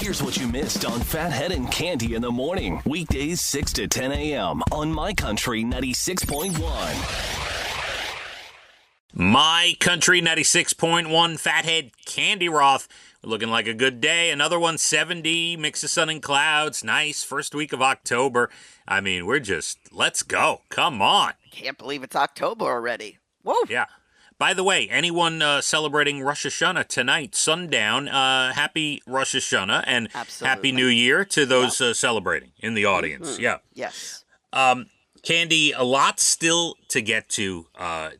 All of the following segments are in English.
Here's what you missed on Phathead and Cande in the morning. Weekdays 6 to 10 a.m. on My Country 96.1. My Country 96.1, Phathead, Cande Roth. Looking like a good day. Another one, 70, mix of sun and clouds. Nice. First week of October. I mean, let's go. Come on. Can't believe it's October already. Whoa. Yeah. By the way, anyone celebrating Rosh Hashanah tonight, sundown, happy Rosh Hashanah and Absolutely. Happy New Year to those celebrating in the audience. Mm-hmm. Yeah. Yes. Cande, a lot still to get to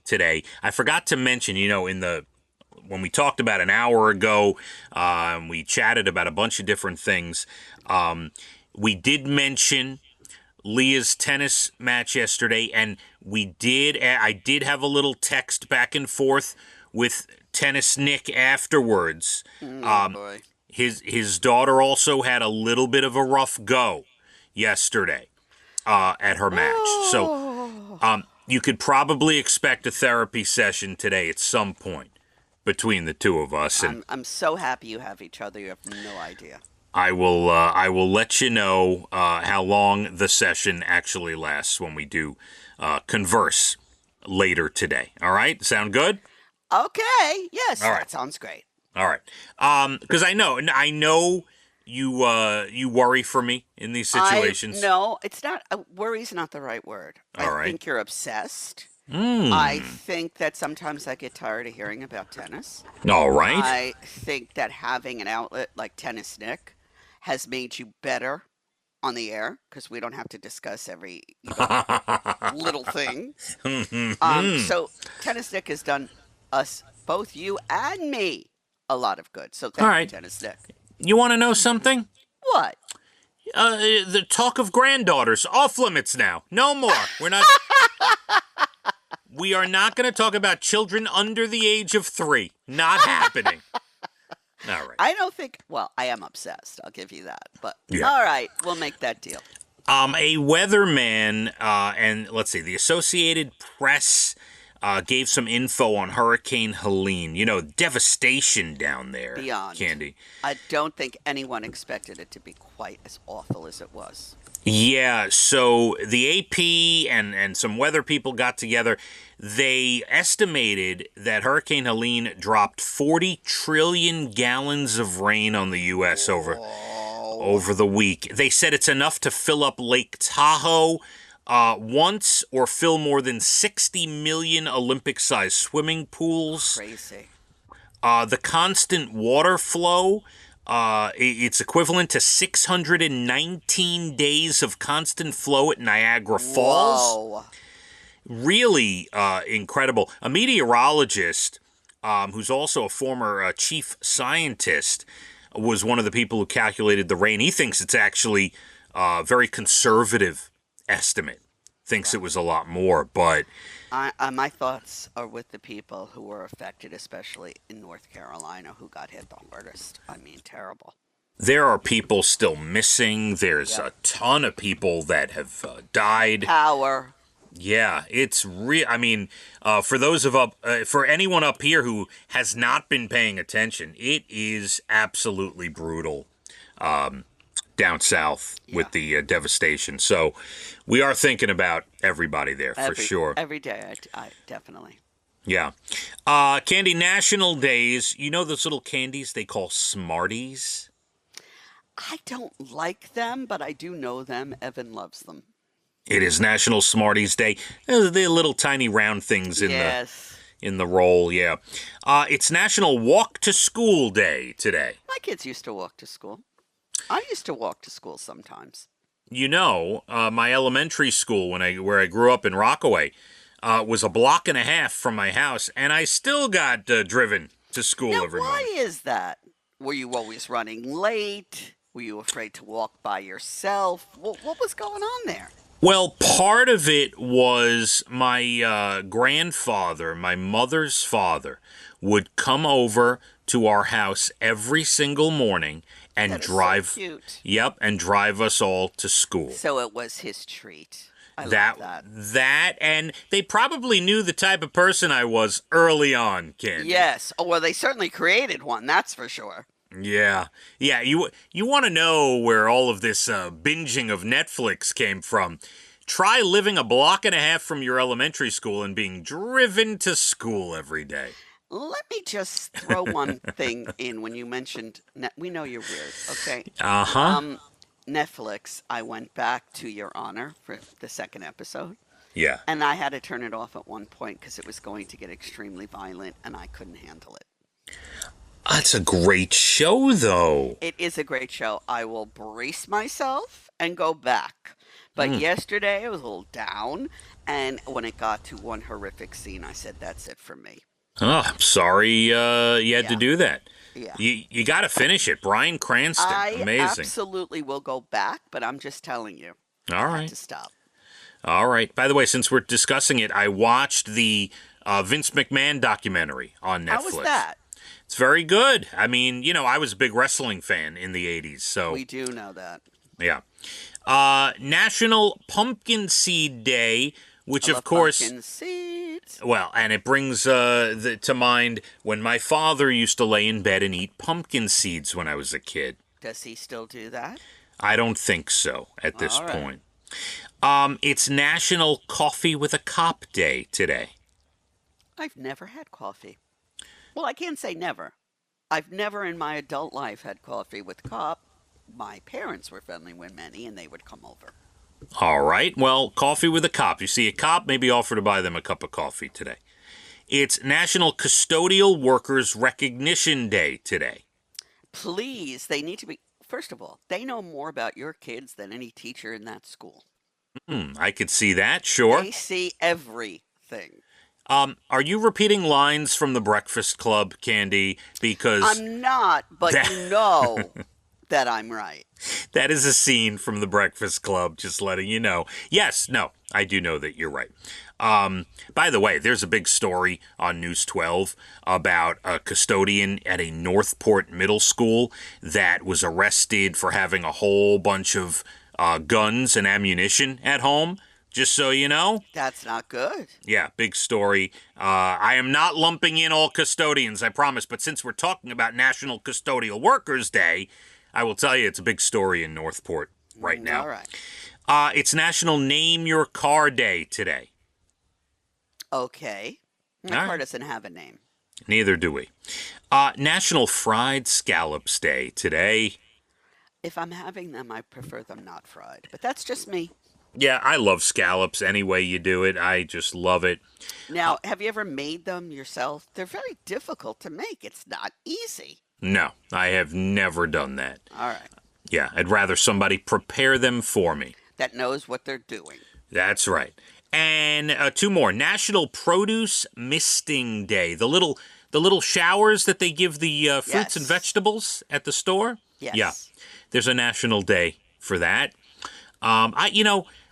today. I forgot to mention, when we talked about an hour ago, we chatted about a bunch of different things. We did mention Leah's tennis match yesterday, and I did have a little text back and forth with Tennis Nick afterwards. Boy. His daughter also had a little bit of a rough go yesterday at her match. So you could probably expect a therapy session today at some point between the two of us. And I'm so happy you have each other. You have no idea. I will let you know how long the session actually lasts when we do converse later today. All right? Sound good? Okay. Yes. All right. That sounds great. All right. Because I know you worry for me in these situations. No, it's not. Worry's not the right word. All right. I think you're obsessed. I think that sometimes I get tired of hearing about tennis. All right. I think that having an outlet like Tennis Nick has made you better on the air because we don't have to discuss every little thing. So Tennis Nick has done us, both you and me, a lot of good. So thank you, Tennis Nick. You want to know something? What? The talk of granddaughters off limits now. No more. We're not. We are not going to talk about children under the age of 3. Not happening. All right. I don't think. Well, I am obsessed. I'll give you that. But yeah. All right, we'll make that deal. A weatherman, and let's see, the Associated Press gave some info on Hurricane Helene. Devastation down there. Beyond. Cande. I don't think anyone expected it to be quite as awful as it was. Yeah, so the AP and some weather people got together. They estimated that Hurricane Helene dropped 40 trillion gallons of rain on the U.S. over the week. They said it's enough to fill up Lake Tahoe once or fill more than 60 million Olympic-sized swimming pools. Crazy. The constant water flow, it's equivalent to 619 days of constant flow at Niagara Falls. Whoa. Really incredible. A meteorologist who's also a former chief scientist was one of the people who calculated the rain. He thinks it's actually a very conservative estimate. Thinks it was a lot more, but my thoughts are with the people who were affected, especially in North Carolina, who got hit the hardest. I mean, terrible. There are people still missing. There's a ton of people that have died. Power. Yeah, it's real. I mean, for anyone up here who has not been paying attention, it is absolutely brutal down south with the devastation. So we are thinking about everybody there for sure. Every day, I definitely. Yeah. Cande National Days, those little candies they call Smarties? I don't like them, but I do know them. Evan loves them. It is National Smarties Day. The little tiny round things in the roll, yeah. It's National Walk to School Day today. My kids used to walk to school. I used to walk to school sometimes. My elementary school, where I grew up in Rockaway, was a block and a half from my house, and I still got driven to school every morning. Why is that? Were you always running late? Were you afraid to walk by yourself? What was going on there? Well, part of it was my grandfather, my mother's father, would come over to our house every single morning and drive. So cute. Yep, and drive us all to school. So it was his treat. I love that. That, and they probably knew the type of person I was early on, Cande. Yes. Oh, well, they certainly created one, that's for sure. Yeah. Yeah, you want to know where all of this binging of Netflix came from. Try living a block and a half from your elementary school and being driven to school every day. Let me just throw one thing in when you mentioned we know you're weird, okay? Uh-huh. Um, Netflix, I went back to Your Honor for the second episode, Yeah. and I had to turn it off at one point because it was going to get extremely violent and I couldn't handle it. That's a great show, though. It is a great show. I will brace myself and go back. But yesterday I was a little down, and when it got to one horrific scene, I said, "That's it for me." Oh, I'm sorry you had to Yeah, do that. yeah. You got to finish it. Bryan Cranston, I amazing. absolutely will go back, but I'm just telling you, I All had right. to stop. All right. By the way, since we're discussing it, I watched the Vince McMahon documentary on How was Netflix. that? It's very good. I mean, I was a big wrestling fan in the 80s, so We do know that. yeah. National Pumpkin Seed Day, which I of love course, pumpkin seeds. well, and it brings to mind when my father used to lay in bed and eat pumpkin seeds when I was a kid. Does he still do that? I don't think so at this All right. point. It's National Coffee with a Cop Day today. I've never had coffee. Well, I can't say never. I've never in my adult life had coffee with cop. My parents were friendly with many, and they would come over. All right. Well, coffee with a cop. You see a cop, maybe offer to buy them a cup of coffee today. It's National Custodial Workers Recognition Day today. Please, they need to be. First of all, they know more about your kids than any teacher in that school. I could see that, sure. They see everything. Are you repeating lines from The Breakfast Club, Candy? Because I'm not, but that, you know that I'm right. that is a scene from The Breakfast Club, just letting you know. Yes, no, I do know that you're right. By the way, there's a big story on News 12 about a custodian at a Northport middle school that was arrested for having a whole bunch of guns and ammunition at home. Just so you know. That's not good. Yeah, big story. I am not lumping in all custodians, I promise. But since we're talking about National Custodial Workers Day, I will tell you it's a big story in Northport right now. All right. It's National Name Your Car Day today. Okay. My All car right. doesn't have a name. Neither do we. National Fried Scallops Day today. If I'm having them, I prefer them not fried. But that's just me. Yeah, I love scallops any way you do it. I just love it. Now, have you ever made them yourself? They're very difficult to make. It's not easy. No, I have never done that. All right. Yeah, I'd rather somebody prepare them for me. That knows what they're doing. That's right. And two more. National Produce Misting Day. The little showers that they give the fruits and Yes. vegetables at the store. Yes. Yeah, there's a national day for that.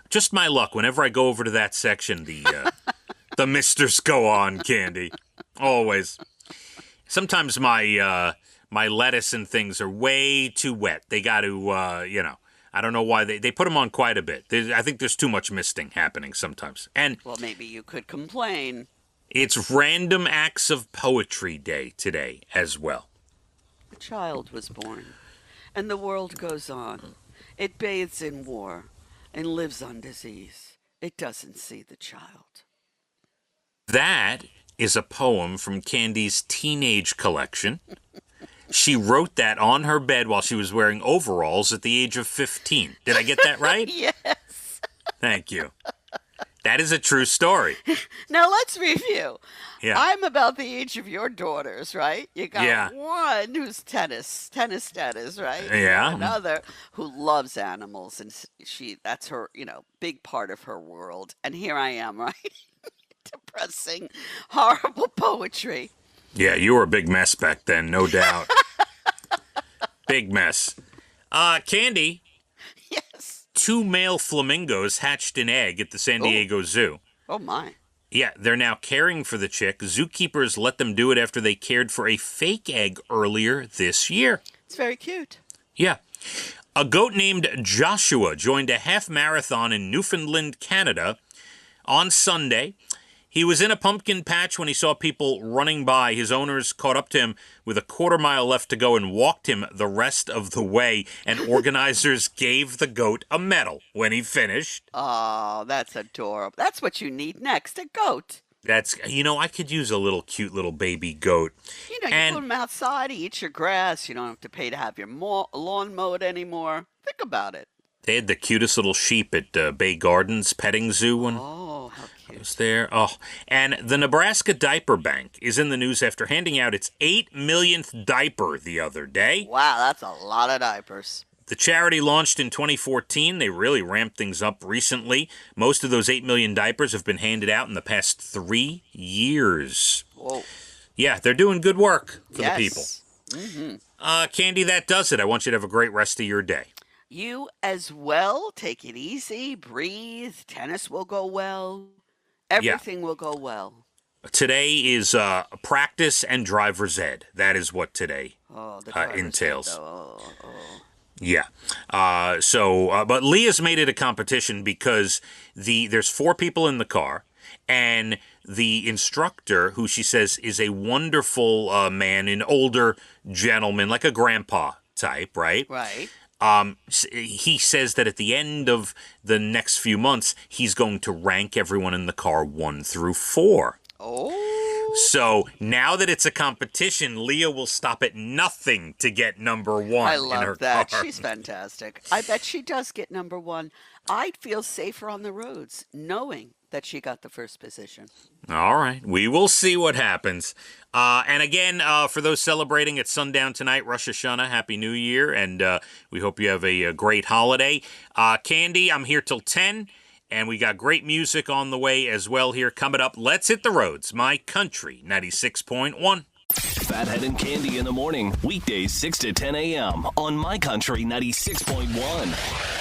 Just my luck. Whenever I go over to that section, the misters go on, Candy. Always. Sometimes my lettuce and things are way too wet. They got to, I don't know why they put them on quite a bit. I think there's too much misting happening sometimes. And Well, maybe you could complain. it's Random Acts of Poetry Day today as well. A child was born, and the world goes on. It bathes in war and lives on disease. It doesn't see the child. That is a poem from Candy's teenage collection. She wrote that on her bed while she was wearing overalls at the age of 15. Did I get that right? Yes. Thank you. That is a true story. Now let's review. Yeah. I'm about the age of your daughters, right? You got Yeah. one who's tennis status, right? You got Yeah. another who loves animals, and that's her, big part of her world. And here I am, right? Depressing, horrible poetry. Yeah, you were a big mess back then, no doubt. Big mess. Candy, Yes. 2 male flamingos hatched an egg at the San Diego Zoo. Oh my. Yeah, they're now caring for the chick. Zookeepers let them do it after they cared for a fake egg earlier this year. It's very cute. Yeah. A goat named Joshua joined a half marathon in Newfoundland, Canada on Sunday. He was in a pumpkin patch when he saw people running by. His owners caught up to him with a quarter-mile left to go and walked him the rest of the way, and organizers gave the goat a medal when he finished. Oh, that's adorable. That's what you need next, a goat. I could use a cute little baby goat. You put him outside, he eats your grass. You don't have to pay to have your lawn mowed anymore. Think about it. They had the cutest little sheep at Bay Gardens Petting Zoo when Oh, how cute. I was there. Oh, and the Nebraska Diaper Bank is in the news after handing out its 8 millionth diaper the other day. Wow, that's a lot of diapers. The charity launched in 2014. They really ramped things up recently. Most of those 8 million diapers have been handed out in the past 3 years. Whoa. Yeah, they're doing good work for the people. Mm-hmm. Cande, that does it. I want you to have a great rest of your day. You as well. Take it easy. Breathe. Tennis will go well. Everything will go well. Today is practice and driver's ed. That is what today entails. Yeah. But Leah's made it a competition because there's 4 people in the car, and the instructor, who she says is a wonderful man, an older gentleman, like a grandpa type, right? Right. He says that at the end of the next few months, he's going to rank everyone in the car 1 through 4. Oh. So now that it's a competition, Leah will stop at nothing to get number 1 I in her love that. car. She's fantastic. I bet she does get number 1. I'd feel safer on the roads knowing that she got the first position. All right. We will see what happens. And again, for those celebrating at sundown tonight, Rosh Hashanah, Happy New Year, and we hope you have a great holiday. Cande, I'm here till 10, and we got great music on the way as well here. Coming up, let's hit the roads. My Country 96.1. Phathead and Cande in the morning, weekdays 6 to 10 a.m. on My Country 96.1.